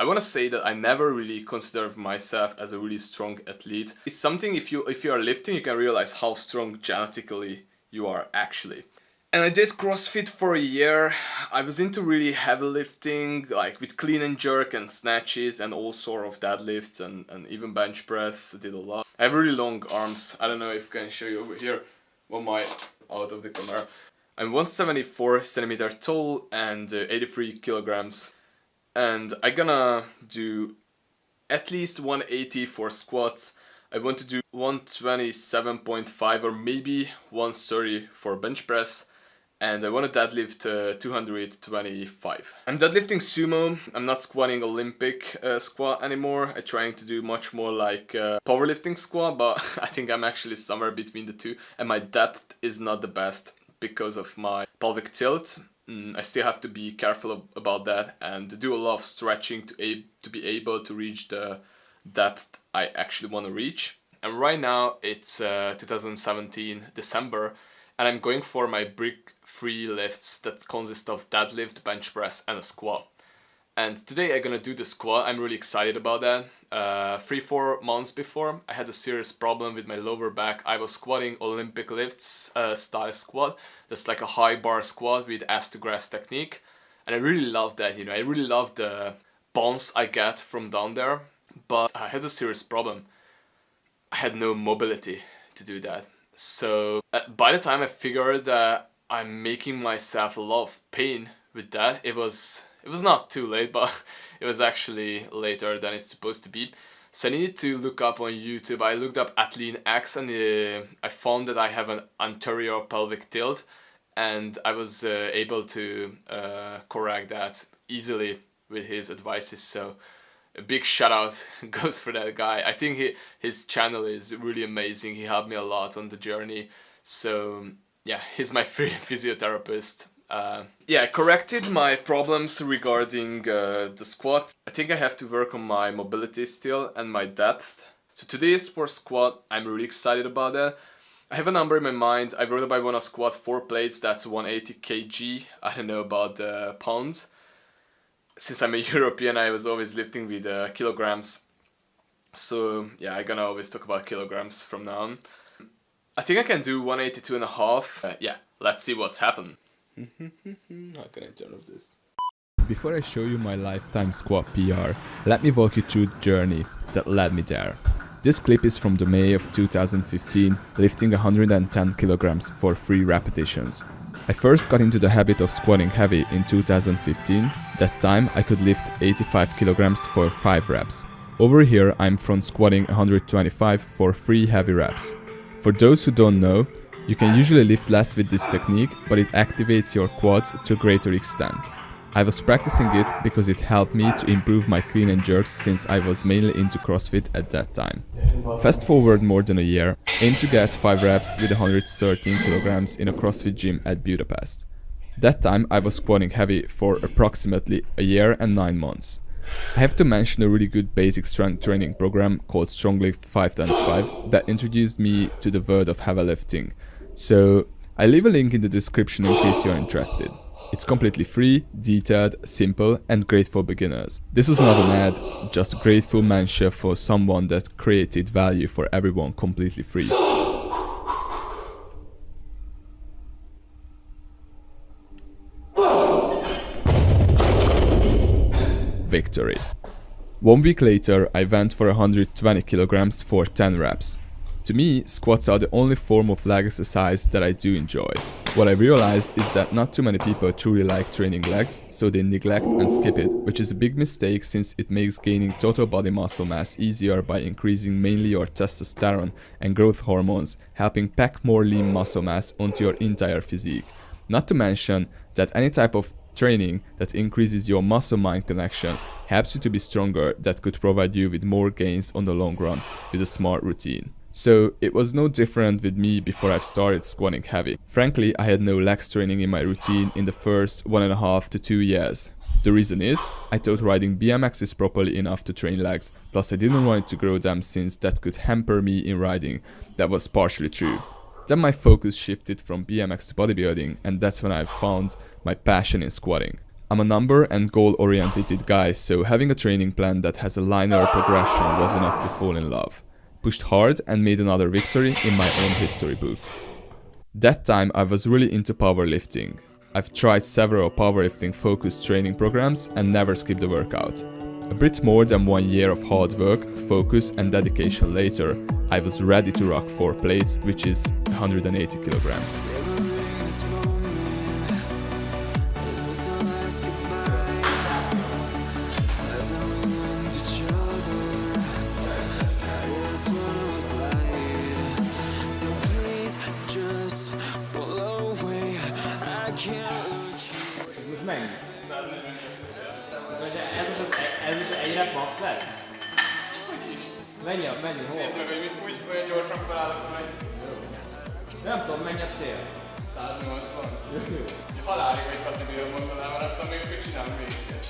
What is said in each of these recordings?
I want to say that I never really considered myself as a really strong athlete. It's something if you are lifting, you can realize how strong genetically you are actually. And I did CrossFit for a year. I was into really heavy lifting, like with clean and jerk and snatches and all sort of deadlifts and even bench press. I did a lot. I have really long arms. I don't know if I can show you over here. One my out of the camera. I'm 174 centimeter tall and 83 kilograms. And I'm gonna do at least 180 for squats. I want to do 127.5 or maybe 130 for bench press. And I want to deadlift 225. I'm deadlifting sumo. I'm not squatting Olympic squat anymore. I'm trying to do much more like powerlifting squat, but I think I'm actually somewhere between the two. And my depth is not the best because of my pelvic tilt. I still have to be careful about that and do a lot of stretching to be able to reach the depth I actually want to reach. And right now it's 2017 December, and I'm going for my brick-free lifts that consist of deadlift, bench press and a squat. And today I'm gonna do the squat. I'm really excited about that. 3-4 months before, I had a serious problem with my lower back. I was squatting Olympic lifts style squat. That's like a high bar squat with ass to grass technique. And I really love that, I really love the bounce I get from down there. But I had a serious problem. I had no mobility to do that. So by the time I figured that I'm making myself a lot of pain with that, it was not too late, but it was actually later than it's supposed to be. So I needed to look up on YouTube. I looked up Athlean X and I found that I have an anterior pelvic tilt, and I was able to correct that easily with his advices. So a big shout out goes for that guy. I think his channel is really amazing. He helped me a lot on the journey. So yeah, he's my free physiotherapist. Yeah, I corrected my problems regarding the squat. I think I have to work on my mobility still and my depth. So today is for squat. I'm really excited about that. I have a number in my mind. I wrote I want to squat 4 plates. That's 180 kg. I don't know about pounds. Since I'm a European, I was always lifting with kilograms. So yeah, I'm gonna always talk about kilograms from now on. I think I can do 182.5. Yeah, let's see what's happened. How can I turn off this? Before I show you my lifetime squat PR, let me walk you through the journey that led me there. This clip is from the May of 2015, lifting 110 kilograms for 3 repetitions. I first got into the habit of squatting heavy in 2015. That time I could lift 85 kilograms for 5 reps. Over here I'm front squatting 125 for 3 heavy reps. For those who don't know, you can usually lift less with this technique, but it activates your quads to a greater extent. I was practicing it because it helped me to improve my clean and jerks since I was mainly into CrossFit at that time. Fast forward more than a year, aim to get 5 reps with 113 kilograms in a CrossFit gym at Budapest. That time I was squatting heavy for approximately a year and 9 months. I have to mention a really good basic strength training program called Strong Lift 5x5 that introduced me to the world of heavy lifting. So I leave a link in the description in case you're interested. It's completely free, detailed, simple and great for beginners. This was not an ad, just a grateful mention for someone that created value for everyone completely free. Victory. 1 week later, I went for 120 kilograms for 10 reps. To me, squats are the only form of leg exercise that I do enjoy. What I realized is that not too many people truly like training legs, so they neglect and skip it, which is a big mistake since it makes gaining total body muscle mass easier by increasing mainly your testosterone and growth hormones, helping pack more lean muscle mass onto your entire physique. Not to mention that any type of training that increases your muscle-mind connection helps you to be stronger, that could provide you with more gains on the long run with a smart routine. So it was no different with me before I started squatting heavy. Frankly, I had no legs training in my routine in the first 1.5 to 2 years. The reason is, I thought riding BMX properly enough to train legs, plus I didn't want to grow them since that could hamper me in riding. That was partially true. Then my focus shifted from BMX to bodybuilding, and that's when I found my passion in squatting. I'm a number and goal oriented guy, so having a training plan that has a linear progression was enough to fall in love. Pushed hard and made another victory in my own history book. That time I was really into powerlifting. I've tried several powerlifting focused training programs and never skipped a workout. A bit more than 1 year of hard work, focus and dedication later, I was ready to rock 4 plates, which is 180 kilograms. Ez most mennyi? Ez is egy rep max lesz? Mennyi, hol? Nézd meg, hogy úgy olyan gyorsan felállok meg. Nem tudom, mennyi a cél? 180. Halálig egy kategória mondanám, mert aztán még csinálunk még egyet.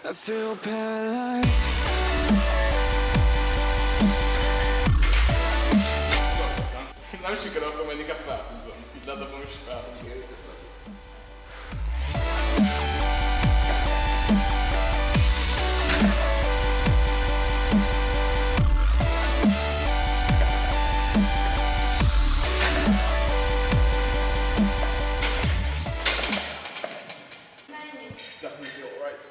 I feel paralyzed. Nem sikerül, akkor majd inkább felhúzom. Így ledobom és felhúzom. It's definitely alright.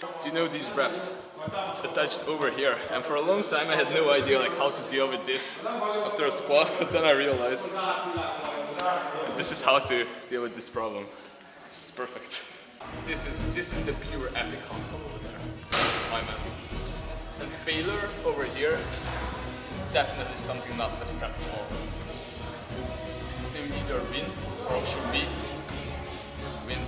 Do you know these reps? It's attached over here, and for a long time I had no idea like how to deal with this after a squat, but then I realized this is how to deal with this problem. It's perfect. This is the pure epic hustle over there. That's my man. And failure over here is definitely something not acceptable. So you either win or should be win.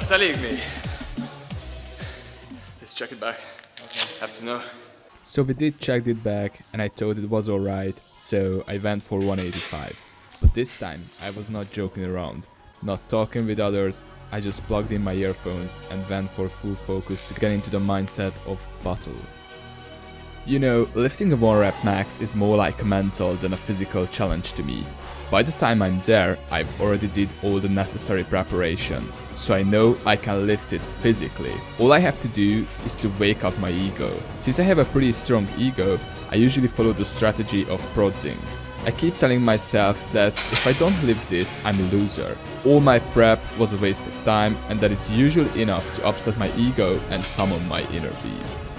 It's elég mély. Let's check it back. Okay. Have to know. So we did check it back and I thought it was alright, so I went for 185. But this time I was not joking around, not talking with others, I just plugged in my earphones and went for full focus to get into the mindset of battle. You know, lifting a 1 rep max is more like a mental than a physical challenge to me. By the time I'm there, I've already did all the necessary preparation, so I know I can lift it physically. All I have to do is to wake up my ego. Since I have a pretty strong ego, I usually follow the strategy of prodding. I keep telling myself that if I don't lift this, I'm a loser. All my prep was a waste of time, and that is usually enough to upset my ego and summon my inner beast.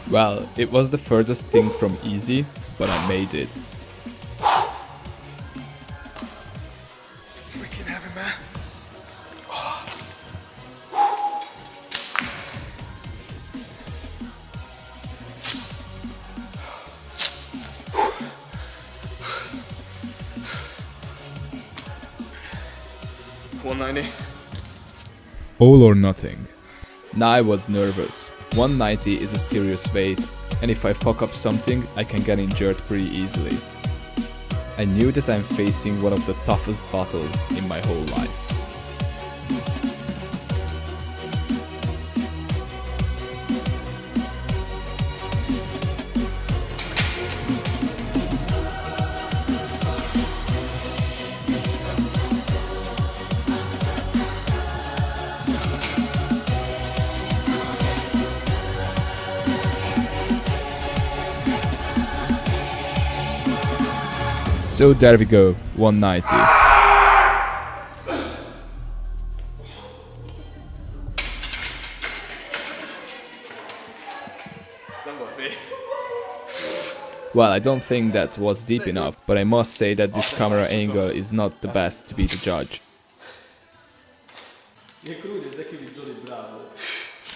Well, it was the furthest thing from easy, but I made it. It's freaking heavy, man. $190. All or nothing. Now I was nervous. 190 is a serious weight, and if I fuck up something, I can get injured pretty easily. I knew that I'm facing one of the toughest battles in my whole life. So there we go, 190. Ez nem volt még. Well, I don't think that was deep enough, but I must say that this camera angle is not the best to be the judge.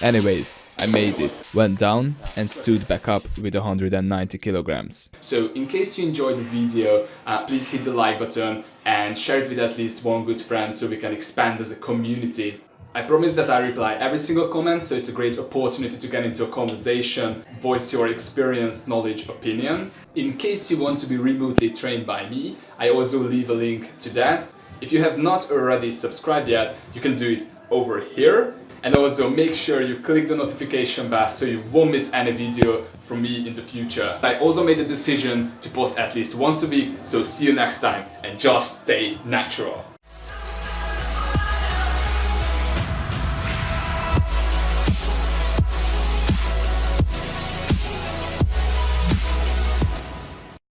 Anyways, I made it, went down and stood back up with 190 kilograms. So in case you enjoyed the video, please hit the like button and share it with at least one good friend so we can expand as a community. I promise that I reply every single comment, so it's a great opportunity to get into a conversation, voice your experience, knowledge, opinion. In case you want to be remotely trained by me, I also leave a link to that. If you have not already subscribed yet, you can do it over here. And also make sure you click the notification bell so you won't miss any video from me in the future. I also made a decision to post at least once a week, so see you next time and just stay natural.